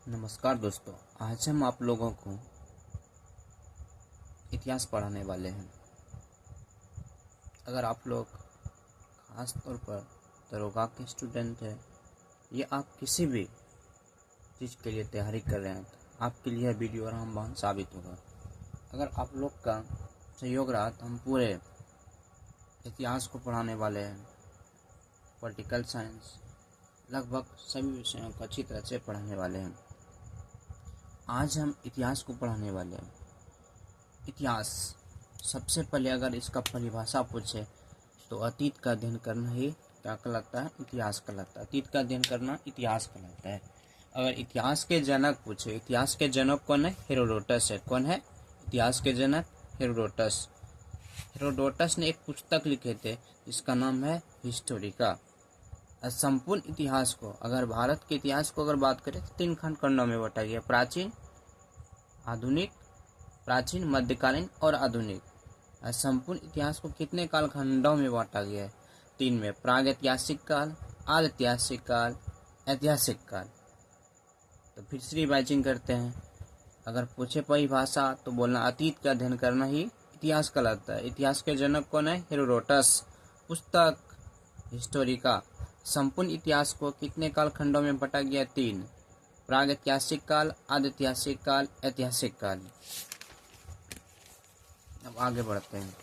नमस्कार दोस्तों, आज हम आप लोगों को इतिहास पढ़ाने वाले हैं। अगर आप लोग खास तौर पर दरोगा के स्टूडेंट हैं या आप किसी भी चीज़ के लिए तैयारी कर रहे हैं तो आपके लिए वीडियो रामबाण साबित होगा। अगर आप लोग का सहयोग रहा तो हम पूरे इतिहास को पढ़ाने वाले हैं। पॉलिटिकल साइंस लगभग सभी विषयों को अच्छी तरह से पढ़ाने वाले हैं। आज हम इतिहास को पढ़ाने वाले हैं। इतिहास सबसे पहले अगर इसका परिभाषा पूछे तो अतीत का अध्ययन करना ही क्या कहलाता है? इतिहास कहलाता है। अतीत का अध्ययन करना इतिहास कहलाता है। अगर इतिहास के जनक पूछे, इतिहास के जनक कौन है? हेरोडोटस है। कौन है इतिहास के जनक? हेरोडोटस। हेरोडोटस ने एक पुस्तक लिखे थे जिसका नाम है हिस्टोरिका। संपूर्ण इतिहास को, अगर भारत के इतिहास को अगर बात करें तो 3 खंडों में बांटा गया: प्राचीन, आधुनिक, प्राचीन, मध्यकालीन और आधुनिक। संपूर्ण इतिहास को कितने कालखंडों में बांटा गया है? 3 में: प्रागैतिहासिक काल, आधैतिहासिक काल, ऐतिहासिक काल। तो फिर से रिवाइजिंग करते हैं। अगर पूछे परिभाषा तो बोलना अतीत का अध्ययन करना ही इतिहास कहलाता है। इतिहास के जनक कौन है? हेरोडोटस। पुस्तक हिस्टोरिका। संपूर्ण इतिहास को कितने कालखंडों में बांटा गया? 3: प्रागैतिहासिक काल, आधैतिहासिक काल, ऐतिहासिक काल। अब आगे बढ़ते हैं।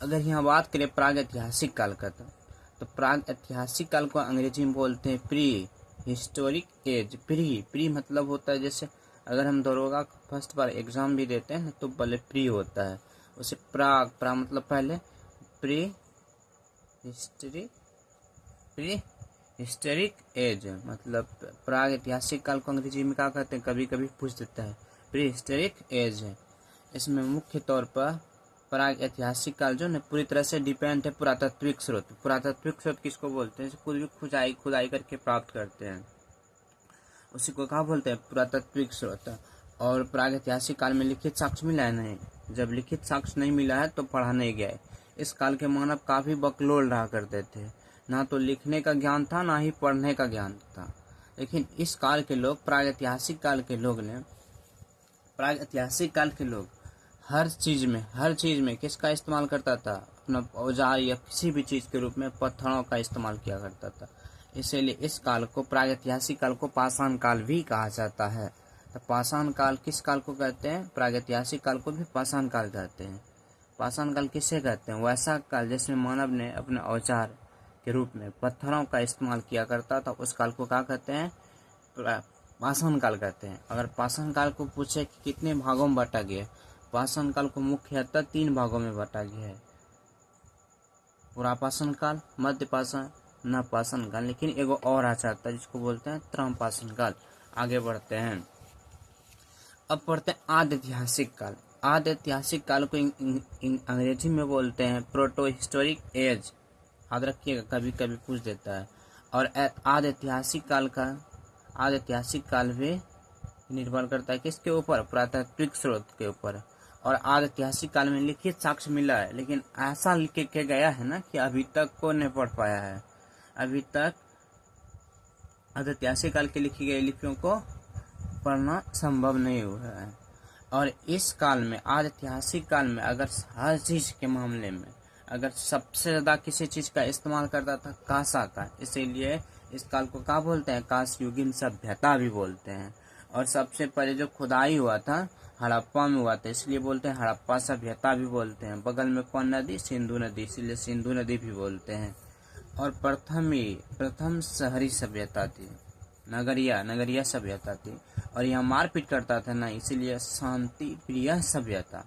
अगर यहाँ बात करें प्रागैतिहासिक काल का तो प्रागैतिहासिक काल को अंग्रेजी में बोलते हैं प्री हिस्टोरिक एज। प्री मतलब होता है, जैसे अगर हम दरोगा फर्स्ट बार एग्जाम भी देते हैं तो पहले प्री होता है, उसे प्राग मतलब पहले, प्री हिस्टोरिक एज मतलब प्रागैतिहासिक काल को अंग्रेजी में क्या कहते हैं? कभी कभी पूछ देता है। प्री हिस्टोरिक एज है। इसमें मुख्य तौर पर प्रागैतिहासिक काल जो है पूरी तरह से डिपेंड है पुरातात्विक स्रोत। पुरातात्विक स्रोत किसको बोलते हैं? कुछ भी खुदाई करके प्राप्त करते हैं, उसी को क्या बोलते हैं? पुरातात्विक स्रोत। और प्रागैतिहासिक काल में लिखित साक्ष्य मिला है? नहीं। जब लिखित साक्ष्य नहीं मिला है तो पढ़ा नहीं गया है। इस काल के मानव काफी बकलोल रहा करते थे, ना तो लिखने का ज्ञान था ना ही पढ़ने का ज्ञान था। लेकिन इस काल के लोग, प्रागैतिहासिक काल के लोग हर चीज में किसका इस्तेमाल करता था? अपना औजार या किसी भी चीज के रूप में पत्थरों का इस्तेमाल किया करता था। इसीलिए इस काल को, प्रागैतिहासिक काल को पाषाण काल भी कहा जाता है। तो पाषाण काल किस काल को कहते हैं? प्रागैतिहासिक काल को भी पाषाण काल कहते हैं। पाषाण काल किसे कहते हैं? वैसा काल जिसमें मानव ने अपने औजार के रूप में पत्थरों का इस्तेमाल किया करता था, उस काल को क्या कहते हैं? पाषाण काल कहते हैं। अगर पाषाण काल को पूछे कि कितने भागों में बांटा गया, पाषाण काल को मुख्यतः 3 भागों में बांटा गया है: पुरापाषाण काल, मध्य पाषाण, नवपाषाण काल। लेकिन एगो और आ जाता है जिसको बोलते हैं त्रमपाषाण काल। आगे बढ़ते हैं। अब पढ़ते हैं आधैतिहासिक काल। आधैतिहासिक काल को अंग्रेजी में बोलते हैं प्रोटो हिस्टोरिक एज। याद रखिएगा, कभी कभी पूछ देता है। और आधैतिहासिक काल भी निर्भर करता है किसके ऊपर? पुरातात्विक स्रोत के ऊपर। और आधैतिहासिक काल में लिखित साक्ष्य मिला है, लेकिन ऐसा लिख के गया है ना कि अभी तक कोई नहीं पढ़ पाया है। अभी तक आधैतिहासिक काल की लिखी गई लिपियों को पढ़ना संभव नहीं हुआ है। और इस काल में, आधैतिहासिक काल में, अगर हर चीज के मामले में अगर सबसे ज्यादा किसी चीज का इस्तेमाल करता था, कांसा का। इसीलिए इस काल को क्या बोलते हैं? कांस्ययुगीन सभ्यता भी बोलते हैं। और सबसे पहले जो खुदाई हुआ था हड़प्पा में हुआ था, इसलिए बोलते हैं हड़प्पा सभ्यता भी बोलते हैं। बगल में कौन नदी? सिंधु नदी, इसीलिए सिंधु नदी भी बोलते हैं। और प्रथम शहरी सभ्यता थी, नगरिया सभ्यता थी। और यहाँ मारपीट करता था ना, इसीलिए शांति प्रिय सभ्यता।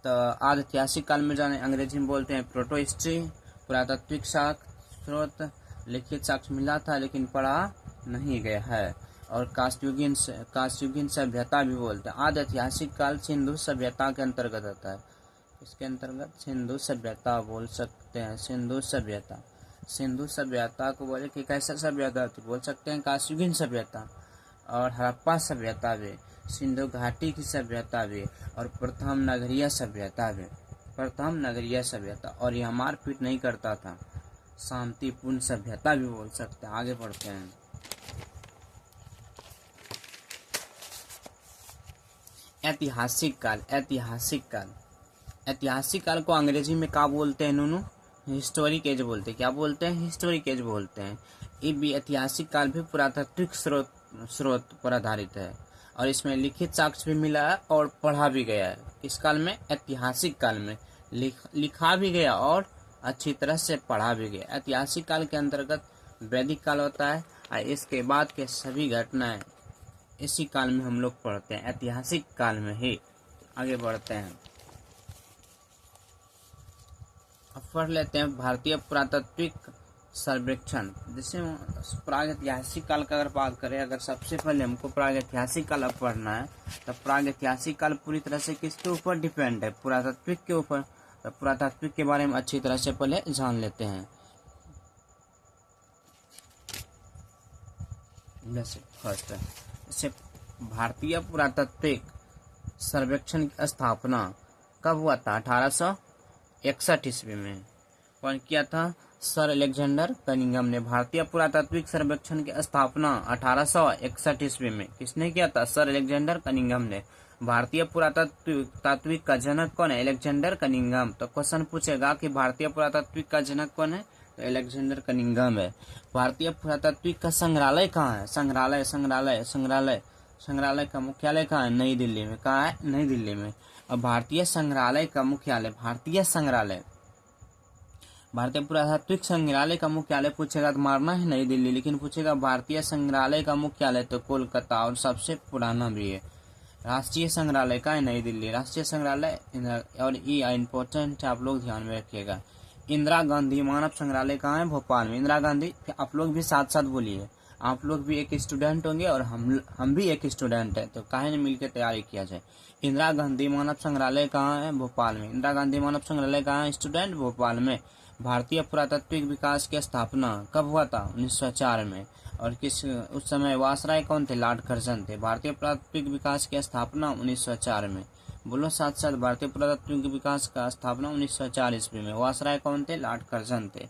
तो आधैतिहासिक काल में जाने अंग्रेजी में बोलते हैं प्रोटो हिस्ट्री। पुरातात्विक स्रोत, लिखित साक्ष्य मिला था लेकिन पढ़ा नहीं गया है। और कांस्ययुगीन सभ्यता भी बोलते हैं। आधैतिहासिक काल सिंधु सभ्यता के अंतर्गत आता है। इसके अंतर्गत सिंधु सभ्यता बोल सकते हैं। सिंधु सभ्यता को बोले कि कैसा सभ्यता थी, बोल सकते हैं कांस्ययुगीन सभ्यता। और हड़प्पा सभ्यता भी, सिंधु घाटी की सभ्यता भी, और प्रथम नगरीय सभ्यता भी। और यह मारपीट नहीं करता था, शांतिपूर्ण सभ्यता भी बोल सकते हैं। आगे बढ़ते हैं। ऐतिहासिक काल। ऐतिहासिक काल को अंग्रेजी में क्या बोलते हैं नूनू? हिस्टोरिक एज बोलते हैं। क्या बोलते हैं? हिस्टोरिक एज बोलते हैं। ये भी ऐतिहासिक काल भी पुरातात्विक स्रोत पर आधारित है और इसमें लिखित साक्ष्य भी मिला है और पढ़ा भी गया है। इस काल में, ऐतिहासिक काल में लिखा भी गया और अच्छी तरह से पढ़ा भी गया। ऐतिहासिक काल के अंतर्गत वैदिक काल होता है और इसके बाद के सभी घटनाएं इसी काल में हम लोग पढ़ते हैं, ऐतिहासिक काल में ही। आगे बढ़ते हैं। अब पढ़ लेते हैं भारतीय पुरातात्विक सर्वेक्षण। जैसे प्रागैतिहासिक काल का अगर बात करें, अगर सबसे पहले हमको प्रागैतिहासिक काल अब पढ़ना है तो प्रागैतिहासिक काल पूरी तरह से किसके ऊपर डिपेंड है? पुरातात्विक के ऊपर। तो पुरातात्विक के बारे में अच्छी तरह से पहले जान लेते हैं। जैसे फर्स्ट है, जैसे भारतीय पुरातात्विक सर्वेक्षण की स्थापना कब हुआ था? 1861 ईस्वी में। कौन किया था? सर अलेक्जेंडर कनिंघम ने। भारतीय पुरातात्विक सर्वेक्षण की स्थापना 1861 ईस्वी में किसने किया था? सर अलेक्जेंडर कनिंघम ने। भारतीय पुरातात्विक का जनक कौन है? Alexander Cunningham. तो क्वेश्चन पूछेगा कि भारतीय पुरातात्विक का जनक कौन है? तो अलेक्जेंडर कनिंघम है। भारतीय पुरातात्विक का संग्रहालय कहाँ है? संग्रहालय का मुख्यालय कहाँ है? नई दिल्ली में। कहाँ है? नई दिल्ली में। और भारतीय संग्रहालय का मुख्यालय, भारतीय पुरातात्विक संग्रहालय का मुख्यालय पूछेगा तो मारना है नई दिल्ली, लेकिन पूछेगा भारतीय संग्रहालय का मुख्यालय तो कोलकाता और सबसे पुराना भी है। राष्ट्रीय संग्रहालय का है नई दिल्ली। राष्ट्रीय संग्रहालय और ये इम्पोर्टेंट है, आप लोग ध्यान में रखिएगा। इंदिरा गांधी मानव संग्रहालय कहाँ है? भोपाल में। इंदिरा गांधी, आप लोग भी साथ साथ बोलिए। आप लोग भी एक स्टूडेंट होंगे और हम भी एक स्टूडेंट है, तो काहे न मिलकर तैयारी किया जाए। इंदिरा गांधी मानव संग्रहालय कहाँ है? भोपाल में। इंदिरा गांधी मानव संग्रहालय कहाँ है स्टूडेंट? भोपाल में। भारतीय पुरातात्विक विकास की स्थापना कब हुआ था? 1904 में। और उस समय वासराय कौन थे? लॉर्ड कर्जन थे। भारतीय पुरातात्विक विकास की स्थापना 1904 में। बोलो साथ साथ, भारतीय पुरातात्विक विकास का स्थापना 1904 ईस्वी में। वासराय कौन थे? लॉर्ड कर्जन थे।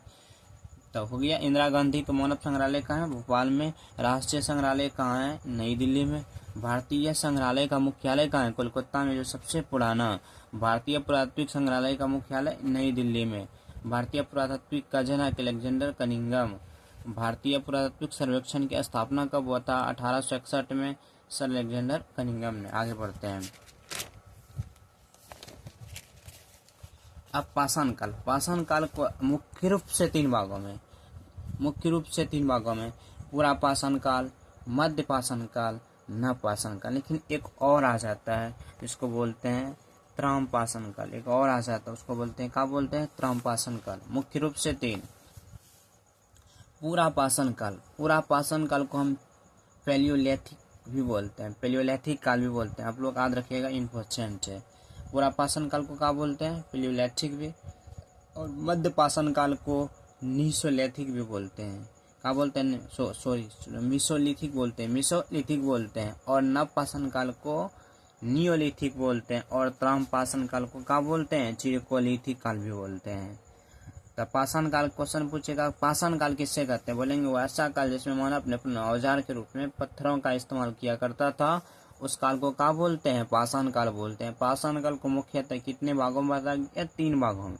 तो हो गया। इंदिरा गांधी का मानव संग्रहालय कहाँ है? भोपाल में। राष्ट्रीय संग्रहालय कहाँ है? नई दिल्ली में। भारतीय संग्रहालय का मुख्यालय कहाँ है? कोलकाता में, जो सबसे पुराना। भारतीय पुरातात्विक संग्रहालय का मुख्यालय नई दिल्ली में। भारतीय पुरातात्विक का जनक अलेक्जेंडर कनिंघम। भारतीय पुरातात्विक सर्वेक्षण की स्थापना कब हुआ था? 1861 में, सर अलेक्जेंडर कनिंघम ने। आगे बढ़ते हैं। अब पाषाण काल को मुख्य रूप से तीन भागों में पूरा पाषाण काल, मध्य पाषाण काल, नव पाषाण काल। लेकिन एक और आ जाता है जिसको बोलते हैं त्रम पाषाण काल। एक और आ जाता है, उसको बोलते हैं, क्या बोलते हैं? त्रम पाषाण काल। मुख्य रूप से तीन। पूरा पाषाण काल को हम पैलियोलिथिक भी बोलते हैं, पैलियोलिथिक काल भी बोलते हैं। आप लोग याद रखिएगा, इम्पोर्टेंट है। पूरा पाषाण काल को क्या बोलते हैं? पैलियोलिथिक भी। और मध्य पाषाण काल को नीसोलिथिक भी बोलते हैं। क्या बोलते हैं? मीसोलिथिक बोलते हैं। और नव पाषाण काल को नियोलिथिक बोलते हैं। और त्रम पाषाण काल को क्या बोलते हैं? चिरकोलिथिक काल भी बोलते हैं। तो पाषाण काल क्वेश्चन पूछेगा, पाषाण काल किससे कहते हैं? बोलेंगे वो ऐसा काल जिसमें मानव ने अपने औजार के रूप में पत्थरों का इस्तेमाल किया करता था, उस काल को क्या बोलते हैं? पाषाण काल बोलते हैं। पाषाण काल को मुख्यतः कितने भागों में बांटा गया? 3 भागों में।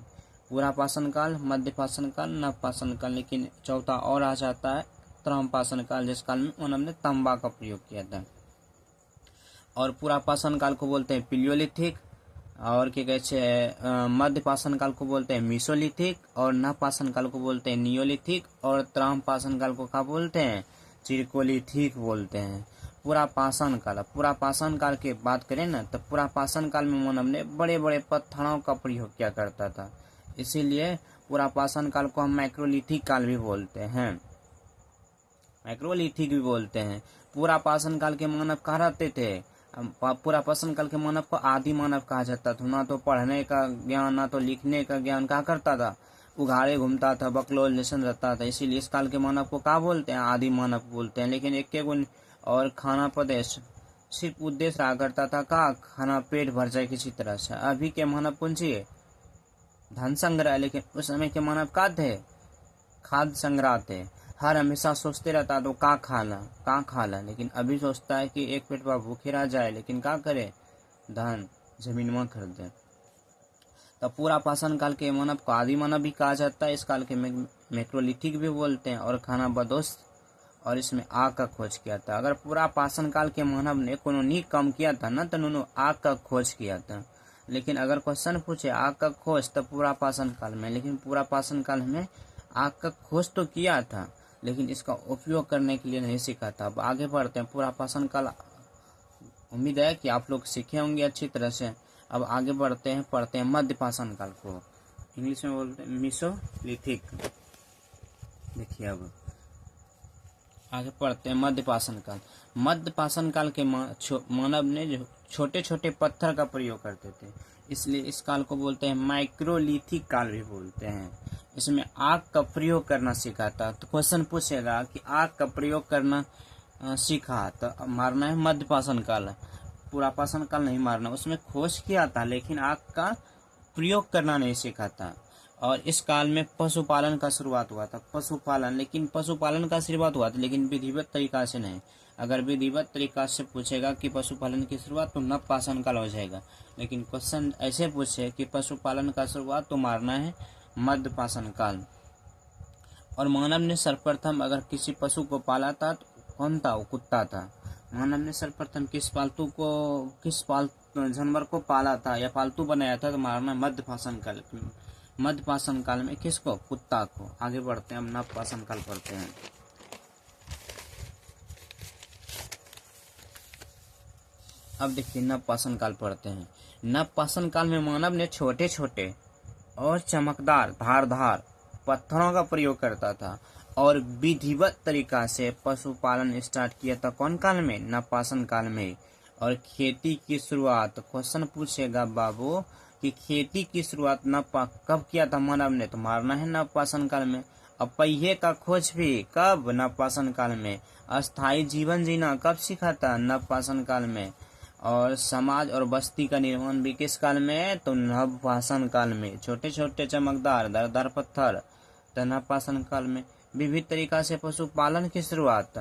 पूरा पाषाण काल, मध्य पाषाण काल, नव पाषाण काल। लेकिन चौथा और आ जाता है त्रम पाषाण काल, जिस काल में मानव ने तांबा का प्रयोग किया था। और पूरा पाषाण काल को बोलते हैं पिलियोलिथिक, और क्या कहते हैं मध्य पाषाण काल को बोलते हैं मीसोलिथिक, और नव पाषाण काल को बोलते हैं नियोलिथिक, और त्रम पाषाण काल को क्या बोलते हैं? चिरकोलिथिक बोलते हैं। पूरा पाषाण काल की बात करें ना, तो पूरा पाषाण काल में मानव ने बड़े बड़े पत्थरों का प्रयोग किया करता था, इसीलिए पूरा पाषाण काल को हम मैक्रोलिथिक काल भी बोलते हैं, पूरा पाषाण काल के मानव कहाँ रहते थे? पूरा पाषाण काल के मानव को आदि मानव कहा जाता था। ना तो पढ़ने का ज्ञान, ना तो लिखने का ज्ञान, क्या करता था? उघाड़े घूमता था, बकलोल जैसन रहता था। इसीलिए इस काल के मानव को क्या बोलते हैं? आदि मानव बोलते हैं। लेकिन एक गुण और खाना प्रदेश सिर्फ उद्देश्य रहा करता था, का खाना पेट भर जाए किसी तरह से। अभी के मानव कौन सी है? धन संग्रह। लेकिन उस समय के मानव का थे? खाद्य संग्रह थे। हर हमेशा सोचते रहता तो का खा ला, लेकिन अभी सोचता है कि एक पेट पर भूखे रह जाए, लेकिन का करे, धन जमीन में खरीदे। तब पूरा पाषाण काल के मानव को आदि मानव भी कहा जाता है। इस काल के मैक्रोलिथिक भी बोलते हैं। और खाना बदोश, और इसमें आग का खोज किया था। अगर पूरा पाषाण काल के मानव ने कोनो नी काम किया था ना, तो उन्होंने आग का खोज किया था। लेकिन अगर क्वेश्चन पूछे आग का खोज तो पूरा पाषाण काल में, लेकिन पूरा पाषाण काल में आग का खोज तो किया था, लेकिन इसका उपयोग करने के लिए नहीं सीखा था। अब आगे बढ़ते हैं। पूरा पाषाण काल, उम्मीद है कि आप लोग सीखे होंगे अच्छी तरह से। अब आगे बढ़ते हैं, पढ़ते हैं मध्य पाषाण काल को, इंग्लिश में बोलते हैं मीसोलिथिक। देखिए अब आगे पढ़ते हैं मध्य पाषाण काल। मध्य पाषाण काल के मानव ने जो छोटे छोटे पत्थर का प्रयोग करते थे, इसलिए इस काल को बोलते हैं माइक्रोलिथिक काल भी बोलते हैं। इसमें आग का प्रयोग करना सीखा था। तो क्वेश्चन पूछेगा कि आग का प्रयोग करना सीखा तो मारना है मध्य पाषाण काल, पूरा पाषाण काल नहीं मारना। उसमें खोज किया था, लेकिन आग का प्रयोग करना नहीं सीखा था। और इस काल में पशुपालन का शुरुआत हुआ था। लेकिन पशुपालन का शुरुआत हुआ था, लेकिन विधिवत तरीका से नहीं। अगर विधिवत तरीका से पूछेगा कि पशुपालन की शुरुआत, तो नव पाषाण काल हो जाएगा। लेकिन क्वेश्चन ऐसे पूछे कि पशुपालन का शुरुआत, तो मारना है मध्य पाषाण काल। और मानव ने सर्वप्रथम अगर किसी पशु को पाला था तो कौन था? वो कुत्ता था। मानव ने सर्वप्रथम किस जानवर को पाला था या पालतू बनाया था, तो मारना मध्य पाषाण काल। मध्य पाषाण काल में किसको? कुत्ता को। आगे बढ़ते हैं, अब नव पाषाण काल पढ़ते हैं। अब देखिए नव पाषाण काल पढ़ते हैं। नव पाषाण काल में मानव ने छोटे छोटे और चमकदार धारदार पत्थरों का प्रयोग करता था और विधिवत तरीका से पशुपालन स्टार्ट किया था। कौन काल में? नव पाषाण काल में। और खेती की शुरुआत, क्वेश्चन पूछेगा बाबू कि खेती की शुरुआत कब किया था मानव ने, तो मारना है नव पाषाण काल में। अब पहिए का खोज भी कब? नव पाषाण काल में। अस्थायी जीवन जीना कब सीखा था? नव पाषाण काल में। और समाज और बस्ती का निर्माण भी किस काल में? तो नव पाषाण काल में। छोटे छोटे चमकदार दरदार पत्थर, तो नव पाषाण काल में। विविध तरीका से पशुपालन की शुरुआत,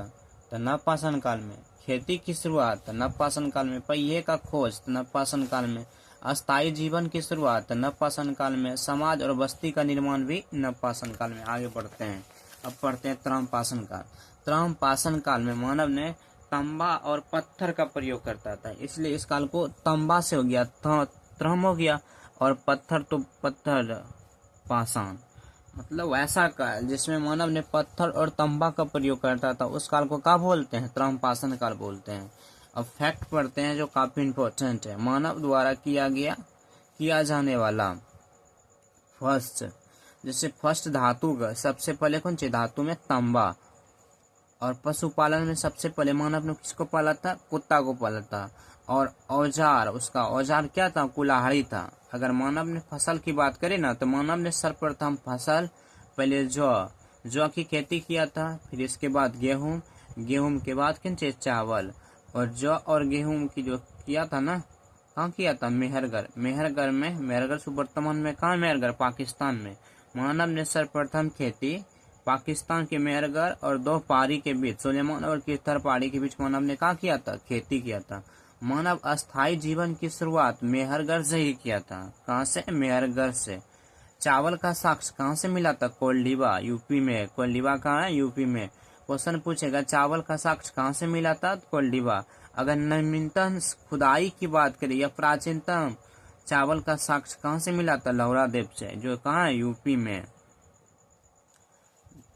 तो नव पाषाण काल में। खेती की शुरुआत, तो नव पाषाण काल में। पहिए का खोज, तो नव पाषाण काल में। अस्थायी जीवन की शुरुआत, नव पाषाण काल में। समाज और बस्ती का निर्माण भी नव पाषाण काल में। आगे बढ़ते हैं, अब पढ़ते हैं त्रम पाषाण काल। त्रम पाषाण काल में मानव ने तांबा और पत्थर का प्रयोग करता था, इसलिए इस काल को तांबा से हो गया, त्रम हो गया। और पत्थर तो पत्थर पाषाण, मतलब ऐसा काल जिसमें मानव ने पत्थर और तांबा का प्रयोग करता था, उस काल को क्या बोलते हैं? त्रम पाषाण काल बोलते हैं। अब फैक्ट पढ़ते हैं जो काफी इंपॉर्टेंट है। मानव द्वारा किया जाने वाला फर्स्ट धातु का सबसे पहले कौन सी धातु में? तांबा। और पशुपालन में सबसे पहले मानव ने किसको पाला था? कुत्ता को पाला था। और औजार, उसका औजार क्या था? कुल्हाड़ी था। अगर मानव ने फसल की बात करें ना, तो मानव ने सर्वप्रथम फसल पहले जौ की खेती किया था, फिर इसके बाद गेहूं के बाद किन चीज? चावल। और जौ और गेहूं की जो किया था ना, कहाँ किया था? मेहरगढ़ वर्तमान में कहाँ? मेहरगढ़ पाकिस्तान में। मानव ने सर्वप्रथम खेती पाकिस्तान के मेहरगढ़ और दो पहाड़ी के बीच, सुलेमान और किरथर पहाड़ी के बीच मानव ने क्या किया था? खेती किया था। मानव अस्थायी जीवन की शुरुआत मेहरगढ़ से ही किया था। कहाँ से? मेहरगढ़ से। चावल का साक्ष्य कहाँ से मिला था? कोल्डिवा, यूपी में। कोल्डिवा कहाँ है? यूपी में। क्वेश्चन पूछेगा चावल का साक्ष्य कहाँ से मिला था? कोल्डिवा। अगर नवीनतम खुदाई की बात करें या प्राचीनतम चावल का साक्ष्य कहाँ से मिला था? लौरा देव से, जो कहाँ है? यूपी में।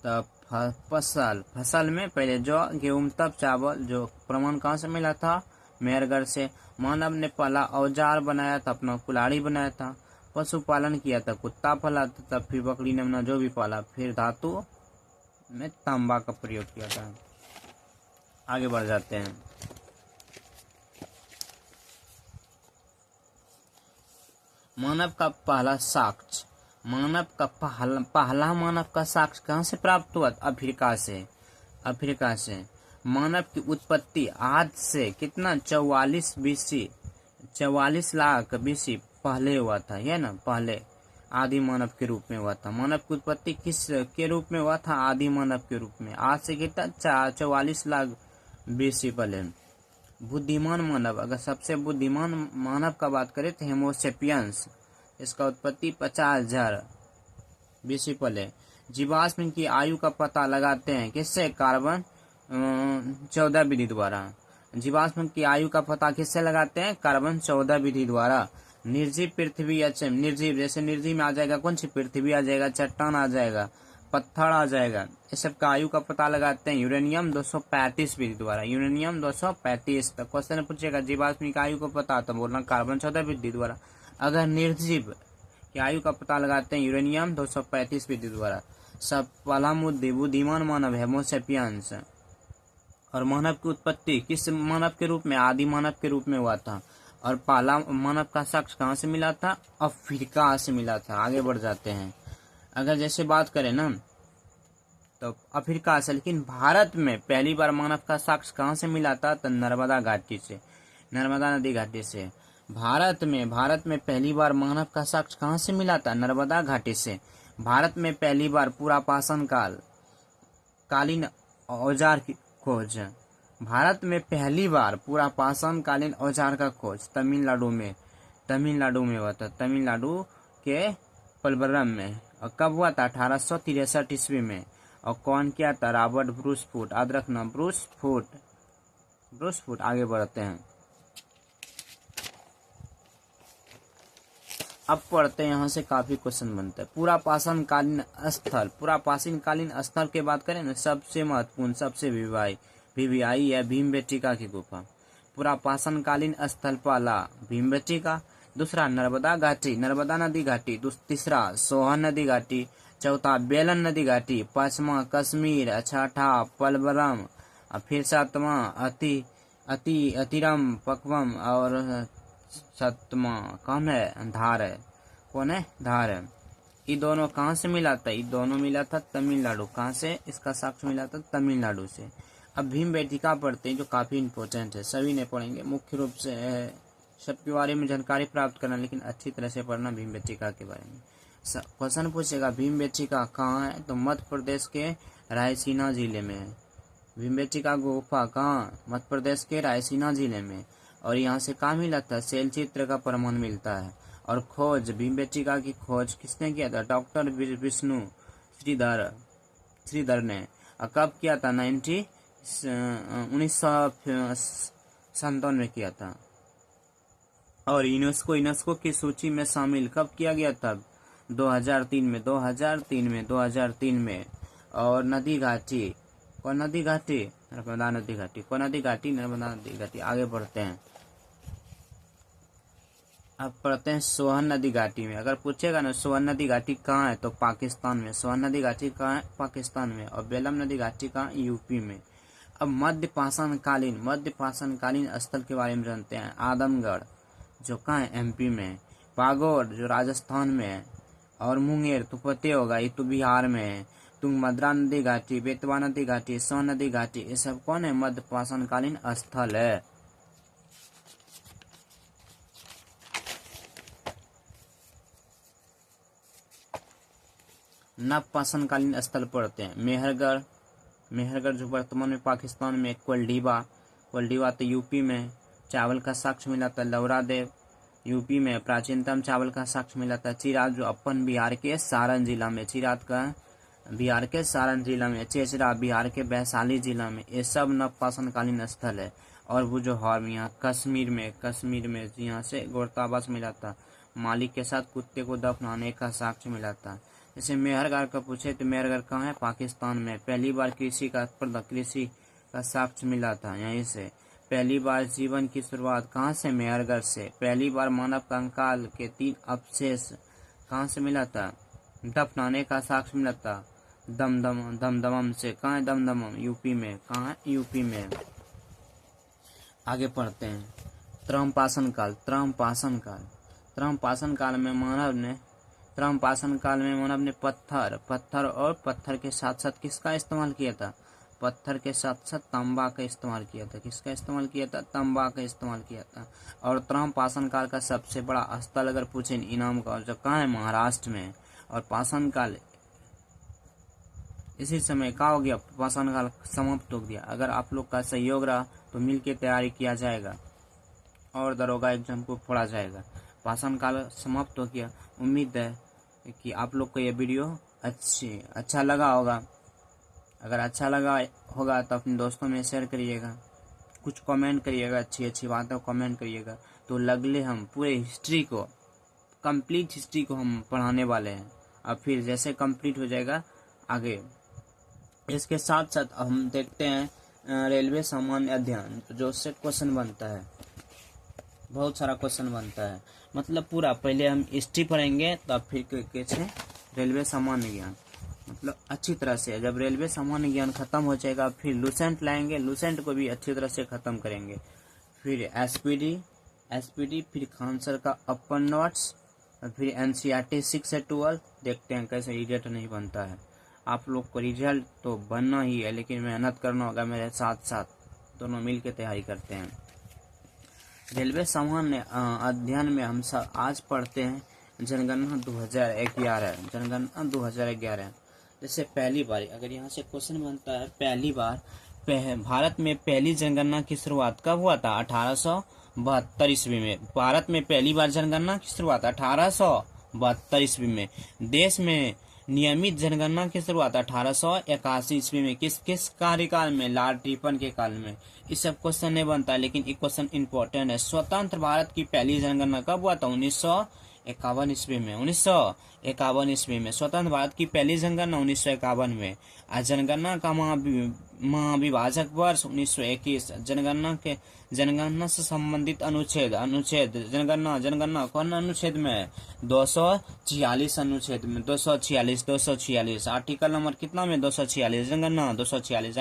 तब फसल में पहले जौ गेहूं तब चावल, जो प्रमाण कहाँ से मिला था? मेहरगढ़ से। मानव ने पहला औजार बनाया था, अपना कुल्हाड़ी बनाया था। पशुपालन किया था, कुत्ता पाला था, तब फिर बकरी नमूना जो भी पाला, फिर धातु में तांबा का प्रयोग किया था। आगे बढ़ जाते हैं। मानव का पहला साक्ष्य, मानव का साक्ष्य कहाँ से प्राप्त हुआ? अफ्रीका से। मानव की उत्पत्ति आज से कितना? 44 लाख बीसी पहले हुआ था, ये ना, पहले आदि मानव के रूप में हुआ था। मानव की उत्पत्ति किस के रूप में हुआ था? आदि मानव के रूप में। आज से कितना 44 लाख BC पहले। बुद्धिमान मानव, अगर सबसे बुद्धिमान मानव का बात करें तो होमोसेपियंस, इसका उत्पत्ति 50,000 BC पहले। जीवाश्म की आयु का पता लगाते हैं किससे? कार्बन 14 विधि द्वारा। जीवाश्म की आयु का पता किससे लगाते हैं? कार्बन 14 विधि द्वारा। निर्जीव पृथ्वी, अच्छा निर्जीव, जैसे निर्जीव में आ जाएगा कौन सी? पृथ्वी आ जाएगा, चट्टान आ जाएगा, पत्थर आ जाएगा, इस सब का आयु का पता लगाते हैं यूरेनियम 235 विधि द्वारा। यूरेनियम 235 तक क्वेश्चन पूछेगा जीवाश्म की आयु को पता, तो बोलना कार्बन 14 विधि द्वारा। अगर निर्जीव की आयु का पता लगाते हैं यूरेनियम 235 विधि द्वारा। सब पहला बुद्धिमान मानव होमोसेपियंस। और मानव की उत्पत्ति किस मानव के रूप में? आदि मानव के रूप में हुआ था। और पहला मानव का साक्ष्य कहाँ से मिला था? अफ्रीका से मिला था। आगे बढ़ जाते हैं। अगर जैसे बात करें ना तो अफ्रीका से, लेकिन भारत में पहली बार मानव का साक्ष्य कहाँ से मिला था? तो नर्मदा घाटी से, नर्मदा नदी घाटी से। भारत में पहली बार मानव का साक्ष्य कहाँ से मिला था? नर्मदा घाटी से। भारत में पहली बार पूरा पाषाण कालीन औजार की खोज। भारत में पहली बार पूरा पाषाण कालीन औजार का खोज तमिलनाडु में हुआ था। तमिलनाडु के पलवरम में। और कब हुआ था? 1863 ईस्वी में। और कौन किया था? Robert Bruce Foote. याद रखना, ब्रूस फूट। आगे बढ़ते हैं। अब पढ़ते हैं, यहाँ से काफी क्वेश्चन बनते हैं। पूरा पाषाण कालीन स्थल की बात करें ना, सबसे महत्वपूर्ण, सबसे वीवीआई है भीमबेटका की गुफा। पूरा पाषाण कालीन स्थल पहला भीमबेटका, दूसरा नर्मदा नदी घाटी, तीसरा सोहन नदी घाटी, चौथा बेलन नदी घाटी, पांचवा कश्मीर, छठा पलवरम, फिर सातवां अतिरम पकवम, और सतमा कौन है? धार है। ये दोनों कहाँ से मिला था? ये दोनों मिला था तमिलनाडु। कहाँ से इसका साक्ष्य मिला था? तमिलनाडु से। अब भीमबेटका पढ़ते हैं, जो काफी इंपॉर्टेंट है, सभी ने पढ़ेंगे। मुख्य रूप से सबके बारे में जानकारी प्राप्त करना, लेकिन अच्छी तरह से पढ़ना भीमबेटका के बारे में। क्वेश्चन पूछेगा भीमबेटका कहाँ है? तो मध्य प्रदेश के रायसीना जिले में है। भीमबेटका गुफा कहाँ? मध्य प्रदेश के रायसीना जिले में। और यहाँ से कहाँ मिला था? शैल चित्र का प्रमाण मिलता है। और खोज भीमबेटका की खोज किसने किया था? डॉक्टर विष्णु श्रीधर ने। कब किया था? 1997 में किया था। और यूनेस्को की सूची में शामिल कब किया गया था? 2003 में। और नदी घाटी, कौन नदी घाटी? नर्मदा नदी घाटी। कौन नदी घाटी? नर्मदा नदी घाटी। आगे बढ़ते हैं। अब पढ़ते हैं सोहन नदी घाटी में। अगर पूछेगा ना सोहन नदी घाटी कहाँ है, तो पाकिस्तान में। सोहन नदी घाटी कहाँ है? पाकिस्तान में। और बेलम नदी घाटी कहाँ? यूपी में। अब मध्य पाषाण कालीन स्थल के बारे में जानते हैं। आदमगढ़ जो कहाँ है? MP में। पागोर जो राजस्थान में है। और मुंगेर तो पते होगा, ये तो बिहार में है। तुंगभद्रा नदी घाटी, बेतवा नदी घाटी, सोन नदी घाटी, ये सब कौन है? मध्य पाषाण कालीन स्थल है। नव पाषाण कालीन स्थल पढ़ते हैं। मेहरगढ़ जो वर्तमान में पाकिस्तान में। कोल्डीवा तो यूपी में। चावल का साक्ष्य मिला था लौरादेव, यूपी में। प्राचीनतम चावल का साक्ष्य मिला था चिराग, जो अपन बिहार के सारण जिला में। चिराग का बिहार के सारण जिला में। चेचरा बिहार के वैशाली जिला में। ये सब नव पाषाण कालीन स्थल है। और वो जो हॉर्म यहाँ कश्मीर में यहाँ से गोरताबास मिला था। मालिक के साथ कुत्ते को दफनाने का साक्ष्य मिला था। जैसे मेहरगढ़ का पूछे तो मेहरगढ़ कहाँ है? पाकिस्तान में। पहली बार कृषि का साक्ष्य मिला था यहीं से। पहली बार जीवन की शुरुआत कहाँ से? मेहरगढ़ से। पहली बार मानव कंकाल के 3 अवशेष कहाँ से मिला था? दफनाने का साक्ष्य मिला था दमदमम से। कहाँ है दमदमम? यूपी में। कहाँ है? यूपी में। आगे पढ़ते हैं। त्रम पाषाण काल में मानव ने पत्थर और पत्थर के साथ साथ किसका इस्तेमाल किया था? पत्थर के साथ साथ तांबा का इस्तेमाल किया था। किसका इस्तेमाल किया था? तांबा का इस्तेमाल किया था। और उत्तरम पाषाण काल का सबसे बड़ा स्थल अगर पूछे इनाम का, जो कहाँ है? महाराष्ट्र में। और पाषाण काल इसी समय क्या हो गया? पाषाण काल समाप्त हो गया। अगर आप लोग का सहयोग रहा तो मिल के तैयारी किया जाएगा और दरोगा एग्जाम को फोड़ा जाएगा। पाषाण काल समाप्त हो गया। उम्मीद है कि आप लोग को यह वीडियो अच्छा लगा होगा। अगर अच्छा लगा होगा तो अपने दोस्तों में शेयर करिएगा, कुछ कमेंट करिएगा, अच्छी अच्छी बातों को कमेंट करिएगा। तो लगले हम पूरे हिस्ट्री को, कंप्लीट हिस्ट्री को हम पढ़ाने वाले हैं। अब फिर जैसे कंप्लीट हो जाएगा आगे, इसके साथ साथ हम देखते हैं रेलवे सामान्य अध्ययन, तो जो उससे क्वेश्चन बनता है, बहुत सारा क्वेश्चन बनता है। मतलब पूरा पहले हम हिस्ट्री पढ़ेंगे तब फिर कुछ रेलवे सामान्य ज्ञान, मतलब अच्छी तरह से। जब रेलवे सामान्य ज्ञान खत्म हो जाएगा फिर लूसेंट लाएंगे, लूसेंट को भी अच्छी तरह से खत्म करेंगे। फिर एसपीडी, फिर खान सर का अपन नोट्स, और फिर एनसीईआरटी 6 से 12। देखते हैं कैसे रिजल्ट नहीं बनता है। आप लोग को रिजल्ट तो बनना ही है, लेकिन मेहनत करना होगा मेरे साथ साथ, दोनों मिल के तैयारी करते हैं। रेलवे सामान्य अध्ययन में हम सब आज पढ़ते हैं जनगणना 2011। जनगणना 2011 जैसे पहली बार अगर यहाँ से क्वेश्चन बनता है, पहली बार भारत में पहली जनगणना की शुरुआत कब हुआ था? 1872 ईस्वी में। भारत में पहली बार जनगणना की शुरुआत 1872 ईस्वी में। देश में नियमित जनगणना की शुरुआत 1881 ईस्वी में। किस कार्यकाल में? लॉर्ड रिपन के काल में। इस सब क्वेश्चन नहीं बनता, लेकिन एक क्वेश्चन इंपॉर्टेंट है। स्वतंत्र भारत की पहली जनगणना कब हुआ था? 1951 ईस्वी में। 1951 ईस्वी में स्वतंत्र भारत की पहली जनगणना 1951 में। जनगणना का महाविभाजक वर्ष 1921। जनगणना से संबंधित अनुच्छेद जनगणना कौन अनुच्छेद में? 246 अनुच्छेद में। 246 आर्टिकल नंबर कितना में? 246। जनगणना 246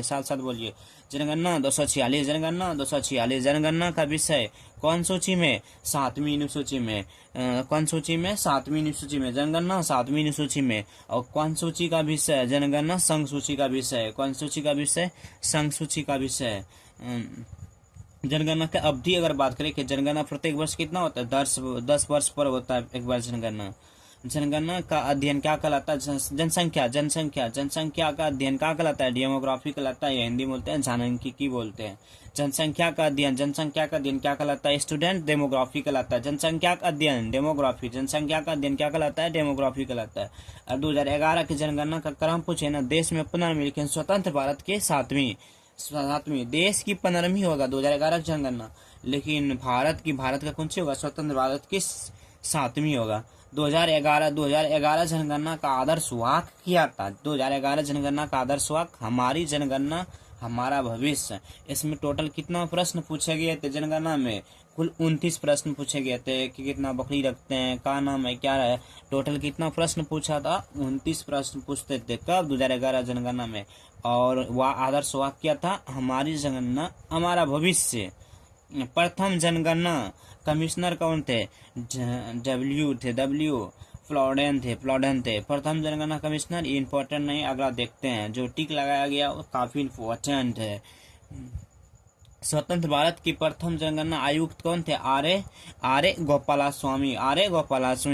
साथ साथ बोलिए। जनगणना 246। जनगणना का विषय कौन सूची में? 7वीं अनुसूची में। कौन सूची में? 7वीं अनुसूची में। जनगणना 7वीं अनुसूची में। और कौन सूची का विषय? जनगणना संघ सूची का विषय। कौन सूची का विषय? संघ सूची का विषय। जनगणना की अवधि अगर बात करें कि जनगणना प्रत्येक वर्ष कितना होता है? 10 वर्ष पर होता है एक बार जनगणना। जनगणना का अध्ययन क्या कहलाता है? जनसंख्या का अध्ययन क्या कहलाता है? डेमोग्राफी कहलाता है, या हिंदी बोलते हैं जनसांख्यिकी बोलते हैं। जनसंख्या का अध्ययन क्या कहलाता है? स्टूडेंट डेमोग्राफी कहलाता है। जनसंख्या का अध्ययन डेमोग्राफी, जनसंख्या का अध्ययन क्या कहलाता है? डेमोग्राफी कहलाता है। और 2011 की जनगणना का क्रम पूछे ना, देश में पुनर्मिलिखन स्वतंत्र भारत के 7वीं देश की 15वीं होगा 2011 की जनगणना, लेकिन भारत का कौन सी होगा? स्वतंत्र भारत की 7वीं होगा। 2011 जनगणना का आदर्श वाक्य किया था। 2011 जनगणना का आदर्श वाक्य हमारी जनगणना हमारा भविष्य। इसमें टोटल कितना प्रश्न पूछे गए थे? जनगणना में कुल 29 प्रश्न पूछे गए थे कि कितना बकरी रखते हैं, क्या नाम है, क्या है। टोटल कितना प्रश्न पूछा था? 29 प्रश्न पूछते थे। कब? 2011 जनगणना में। और वह आदर्श वाक्य क्या था? हमारी जनगणना हमारा भविष्य। प्रथम जनगणना कमिश्नर कौन थे? डब्ल्यू फ्लॉडेन थे। प्रथम जनगणना कमिश्नर। ये इम्पोर्टेंट नहीं, अगला देखते हैं। जो टिक लगाया गया वो काफी इम्पोर्टेंट है। स्वतंत्र भारत की प्रथम जनगणना आयुक्त कौन थे? आर्य गोपालास्वामी।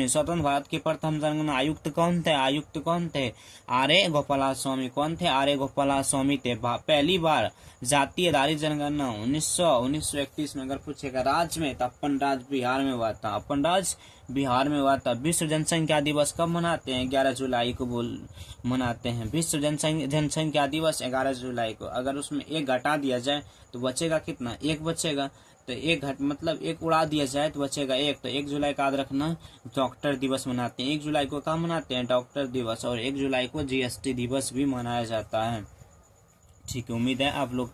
स्वतंत्र भारत की प्रथम जनगणना आयुक्त कौन थे? आर्य गोपालास्वामी थे। पहली बार जातीय आधारित जनगणना 1931 में अगर पूछेगा राज्य में, तो अपन राज्य बिहार में हुआ था। विश्व जनसंख्या दिवस कब मनाते हैं? 11 जुलाई को मनाते हैं। विश्व जनसंख्या दिवस 11 जुलाई को। अगर उसमें एक घटा दिया जाए तो बचेगा कितना? एक बचेगा। तो एक उड़ा दिया जाए तो बचेगा एक। तो 1 जुलाई का याद रखना, डॉक्टर दिवस मनाते हैं। 1 जुलाई को क्या मनाते हैं? डॉक्टर दिवस। और 1 जुलाई को जीएसटी दिवस भी मनाया जाता है। ठीक है, उम्मीद है आप लोग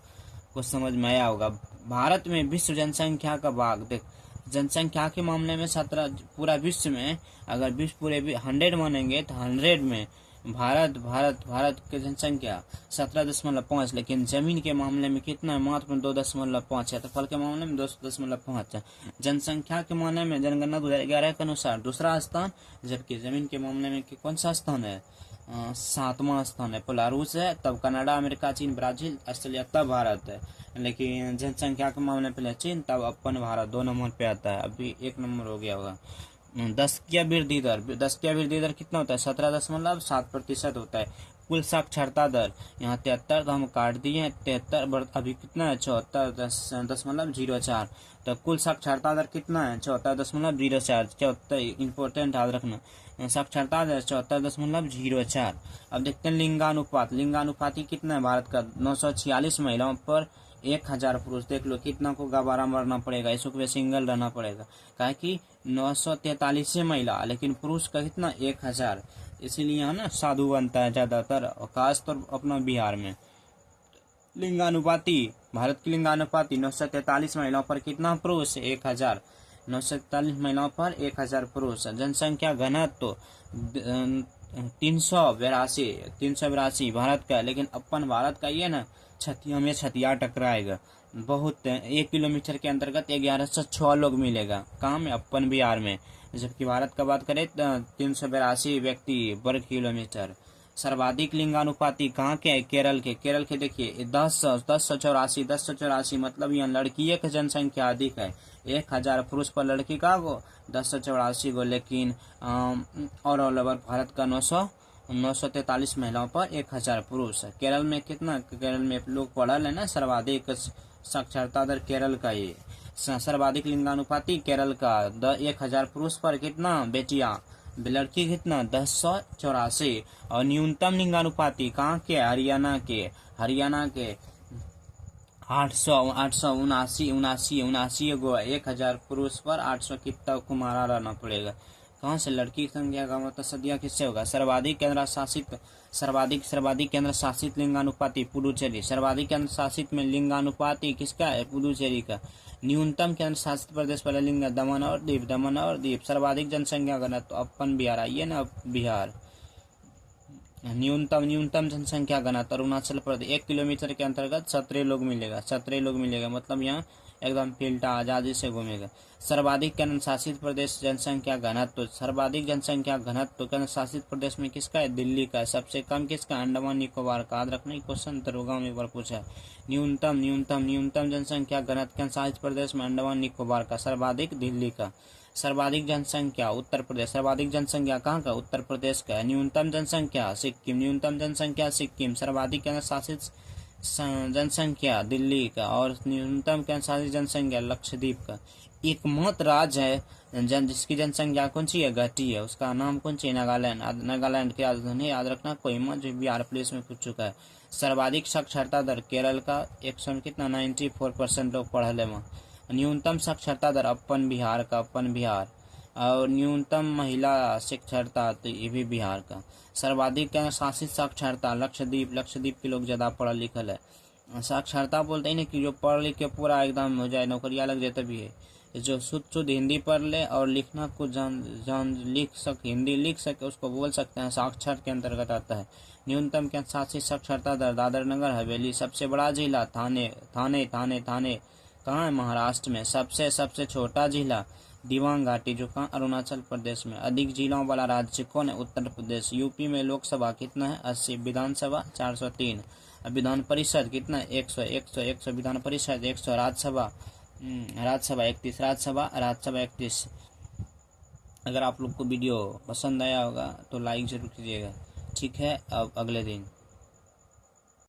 को समझ में आया होगा। भारत में विश्व जनसंख्या का भाग देख, जनसंख्या के मामले में 17 पूरा विश्व में अगर विश्व पूरे 100 मानेंगे तो 100 में भारत की जनसंख्या 17.5, लेकिन जमीन के मामले में कितना है? मात्र 2.5 है। तो फल के मामले में 2.5 है। जनसंख्या के मामले में जनगणना 2011 के अनुसार दूसरा स्थान, जबकि जमीन के मामले में कौन सा स्थान है? 7वां स्थान है। पहला रूस है, तब कनाडा, अमेरिका, चीन, ब्राजील, ऑस्ट्रेलिया, तब भारत है। लेकिन जनसंख्या के मामले में पहले चीन, तब अपन भारत 2 नंबर पे आता है। अभी 1 नंबर हो गया होगा। 10 की वृद्धि दर कितना होता है? 17.7% होता है। कुल साक्षरता दर यहाँ 73, तो हम काट दिए 73, अभी कितना है? 74.04। तो कुल साक्षरता दर कितना है? 74.04। 74 इंपॉर्टेंट याद रखना, साक्षरता दर 74.04। अब देखते हैं लिंगानुपात। लिंगानुपात कितना है भारत का? 946 महिलाओं पर 1000 पुरुष। देख लो कितना को गवारा मरना पड़ेगा, इसको सिंगल रहना पड़ेगा। कहा कि 943 महिला, लेकिन पुरुष का कितना? 1000। इसीलिए यहाँ ना साधु बनता है ज्यादातर, खासतौर अपना बिहार में। लिंगानुपाती, भारत की लिंगानुपाती 943 महिलाओं पर कितना पुरुष? 1000। 943 महिलाओं पर 1000 पुरुष। जनसंख्या घनत्व तो 382 भारत का, लेकिन अपन भारत का ये ना हमें छतिया टकराएगा बहुत। 1 किलोमीटर के अंतर्गत 1106 लोग मिलेगा। कहाँ में? अपन बिहार में। जबकि भारत का बात करें तो 382 व्यक्ति वर्ग किलोमीटर। सर्वाधिक लिंगानुपाती कहाँ के है? केरल के। केरल के देखिए 1084 मतलब यहाँ लड़की की जनसंख्या अधिक है। 1000 पुरुष पर लड़की का वो 1084 गो। लेकिन और ऑल ओवर भारत का 943 महिलाओं पर 1000 पुरुष। केरल में कितना? केरल में लोग पढ़ल है ना, सर्वाधिक साक्षरता दर केरल का। ये सर्वाधिक लिंगानुपाती केरल का 1000 पुरुष पर कितना बेटियां? लड़की कितना? 1084। और न्यूनतम लिंगानुपाती कहाँ के? हरियाणा के। 879 गो। 1000 पुरुष पर 800 कितना को मारा रहना पड़ेगा। कहाँ से? लड़की की संख्या का मतलब सदिया किससे होगा? सर्वाधिक केंद्र शासित लिंगानुपाती पुडुचेरी। सर्वाधिक केंद्र शासित में लिंगानुपाती किसका है? पुडुचेरी का। न्यूनतम केंद्र शासित प्रदेश वाला लिंग दमन और दीव। सर्वाधिक जनसंख्या घनत्व तो अपन बिहार। आइए ना बिहार। न्यूनतम जनसंख्या घनत्व अरुणाचल प्रदेश। 1 किलोमीटर के अंतर्गत 17 लोग मिलेगा। मतलब यहाँ एकदम फिल्टा आजादी से घूमेगा। सर्वाधिक केंद्र शासित प्रदेश जनसंख्या घनत्व। सर्वाधिक जनसंख्या घनत्व केंद्र शासित प्रदेश में किसका है? दिल्ली का। सबसे कम किसका? अंडमान निकोबार का। याद रखना, क्वेश्चन दरोगा में एक बार पूछा है। न्यूनतम जनसंख्या घनत्व केंद्र शासित प्रदेश में अंडमान निकोबार का। सर्वाधिक दिल्ली का। सर्वाधिक जनसंख्या उत्तर प्रदेश। सर्वाधिक जनसंख्या कहाँ का? उत्तर प्रदेश का। न्यूनतम जनसंख्या सिक्किम। सर्वाधिक केंद्र शासित जनसंख्या दिल्ली का। और न्यूनतम केंद्र शासित जनसंख्या लक्षद्वीप का। एकमात्र राज्य है जिसकी जनसंख्या कौन सी है? घटी है। उसका नाम कौन सी? नागालैंड के राजधानी याद रखना कोहिमा, जो बिहार पुलिस में पूछ चुका है। सर्वाधिक साक्षरता दर केरल का। 100 कितना? 94% लोग पढ़ल है वहाँ। न्यूनतम साक्षरता दर अपन बिहार। और न्यूनतम महिला साक्षरता तो ये भी बिहार का। सर्वाधिक केंद्र शासित साक्षरता लक्षद्वीप के लोग ज्यादा पढ़ल लिखल है। साक्षरता बोलते हैं ना कि जो पढ़ लिख के पूरा एकदम हो जाए, नौकरियां लग जाए, तभी है। जो शुद्ध हिंदी पढ़ ले और लिखना को हिंदी लिख सके, उसको बोल सकते हैं, साक्षर के अंतर्गत आता है। न्यूनतम केंद्र शासित साक्षरता दर दादर नगर हवेली। सबसे बड़ा जिला थाने कहाँ है? महाराष्ट्र में। सबसे छोटा जिला दिवांग घाटी, जो कहाँ? अरुणाचल प्रदेश में। अधिक जिलों वाला राज्य कौन है? उत्तर प्रदेश। यूपी में लोकसभा कितना है? 80। विधानसभा 403। विधान परिषद कितना? 100 विधान परिषद 100। राज्यसभा 31। राज्यसभा 31। अगर आप लोग को वीडियो पसंद आया होगा तो लाइक जरूर कीजिएगा। ठीक है, अब अगले दिन।